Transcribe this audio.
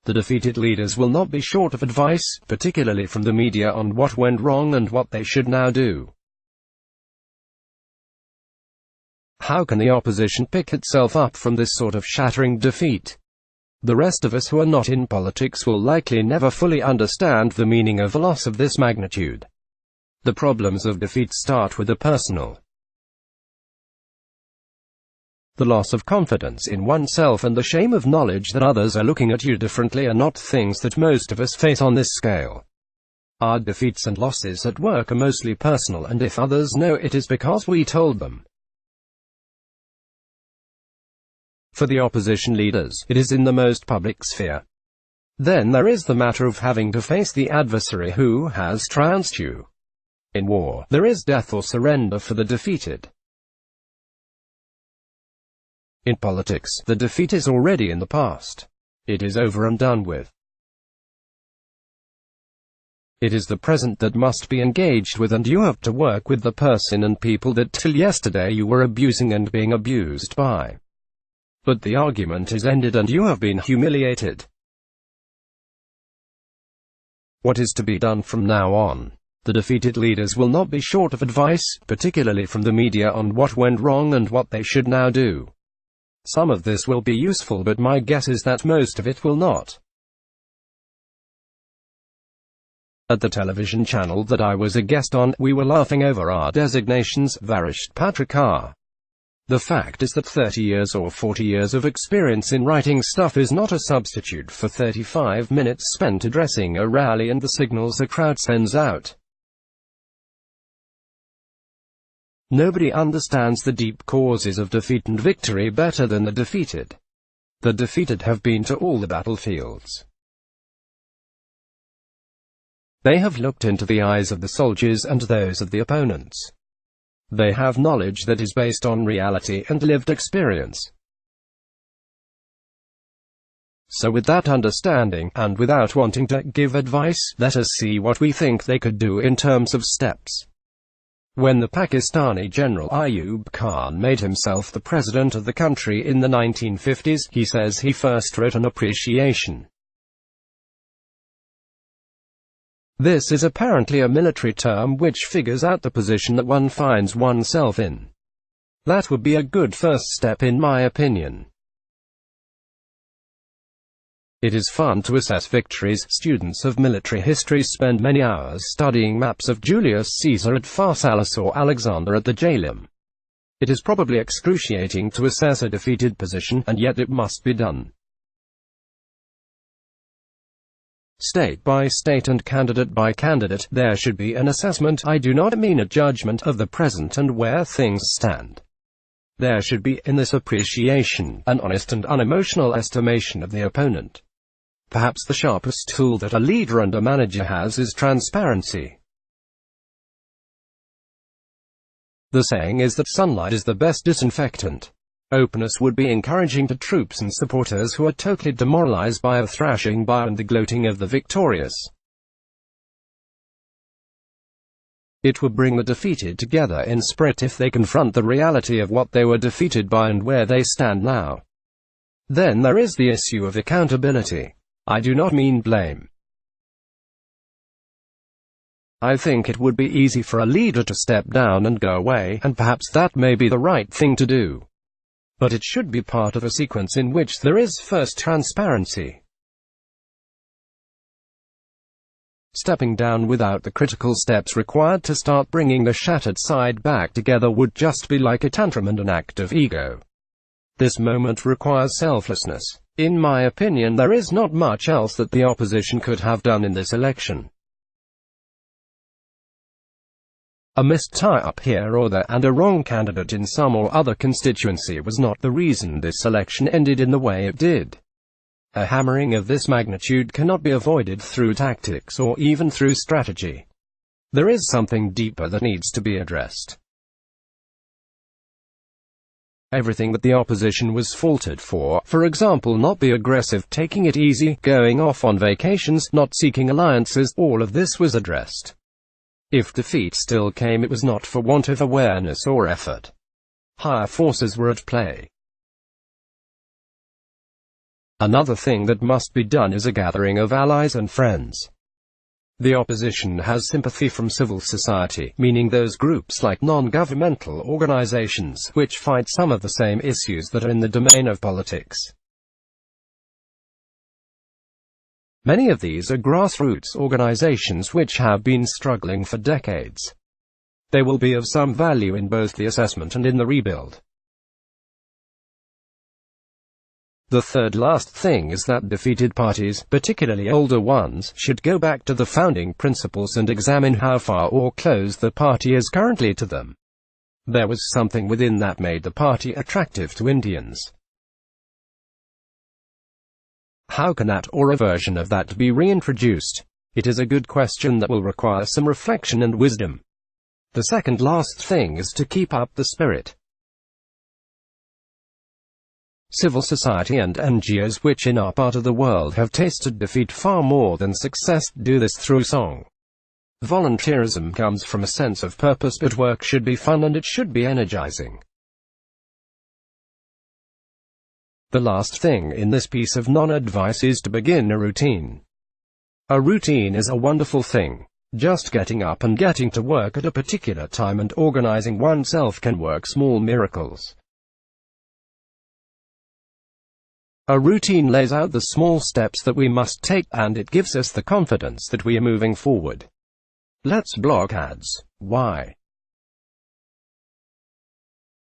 The defeated leaders will not be short of advice, particularly from the media, on what went wrong and what they should now do. How can the opposition pick itself up from this sort of shattering defeat? The rest of us who are not in politics will likely never fully understand the meaning of a loss of this magnitude. The problems of defeat start with the personal. The loss of confidence in oneself and the shame of knowledge that others are looking at you differently are not things that most of us face on this scale. Our defeats and losses at work are mostly personal, and if others know, it is because we told them. For the opposition leaders, it is in the most public sphere. Then there is the matter of having to face the adversary who has trounced you. In war, there is death or surrender for the defeated. In politics, the defeat is already in the past. It is over and done with. It is the present that must be engaged with, and you have to work with the person and people that till yesterday you were abusing and being abused by. But the argument is ended and you have been humiliated. What is to be done from now on? The defeated leaders will not be short of advice, particularly from the media, on what went wrong and what they should now do. Some of this will be useful, but my guess is that most of it will not. At the television channel that I was a guest on, we were laughing over our designations, varished Patrika. The fact is that 30 years or 40 years of experience in writing stuff is not a substitute for 35 minutes spent addressing a rally and the signals a crowd sends out. Nobody understands the deep causes of defeat and victory better than the defeated. The defeated have been to all the battlefields. They have looked into the eyes of the soldiers and those of the opponents. They have knowledge that is based on reality and lived experience. So with that understanding, and without wanting to give advice, let us see what we think they could do in terms of steps. When the Pakistani General Ayub Khan made himself the president of the country in the 1950s, he says he first wrote an appreciation. This is apparently a military term which figures out the position that one finds oneself in. That would be a good first step in my opinion. It is fun to assess victories. Students of military history spend many hours studying maps of Julius Caesar at Pharsalus or Alexander at the Jalem. It is probably excruciating to assess a defeated position, and yet it must be done. State by state and candidate by candidate, there should be an assessment. I do not mean a judgment of the present and where things stand. There should be, in this appreciation, an honest and unemotional estimation of the opponent. Perhaps the sharpest tool that a leader and a manager has is transparency. The saying is that sunlight is the best disinfectant. Openness would be encouraging to troops and supporters who are totally demoralized by a thrashing by and the gloating of the victorious. It would bring the defeated together in spirit if they confront the reality of what they were defeated by and where they stand now. Then there is the issue of accountability. I do not mean blame. I think it would be easy for a leader to step down and go away, and perhaps that may be the right thing to do. But it should be part of a sequence in which there is first transparency. Stepping down without the critical steps required to start bringing the shattered side back together would just be like a tantrum and an act of ego. This moment requires selflessness. In my opinion, there is not much else that the opposition could have done in this election. A missed tie-up here or there, and a wrong candidate in some or other constituency was not the reason this election ended in the way it did. A hammering of this magnitude cannot be avoided through tactics or even through strategy. There is something deeper that needs to be addressed. Everything that the opposition was faulted for example, not be aggressive, taking it easy, going off on vacations, not seeking alliances, all of this was addressed. If defeat still came, it was not for want of awareness or effort. Higher forces were at play. Another thing that must be done is a gathering of allies and friends. The opposition has sympathy from civil society, meaning those groups like non-governmental organizations, which fight some of the same issues that are in the domain of politics. Many of these are grassroots organizations which have been struggling for decades. They will be of some value in both the assessment and in the rebuild. The third last thing is that defeated parties, particularly older ones, should go back to the founding principles and examine how far or close the party is currently to them. There was something within that made the party attractive to Indians. How can that or a version of that be reintroduced? It is a good question that will require some reflection and wisdom. The second last thing is to keep up the spirit. Civil society and NGOs which in our part of the world have tasted defeat far more than success do this through song. Volunteerism comes from a sense of purpose, but work should be fun and it should be energizing. The last thing in this piece of non-advice is to begin a routine. A routine is a wonderful thing. Just getting up and getting to work at a particular time and organizing oneself can work small miracles. A routine lays out the small steps that we must take, and it gives us the confidence that we are moving forward. Let's block ads. Why?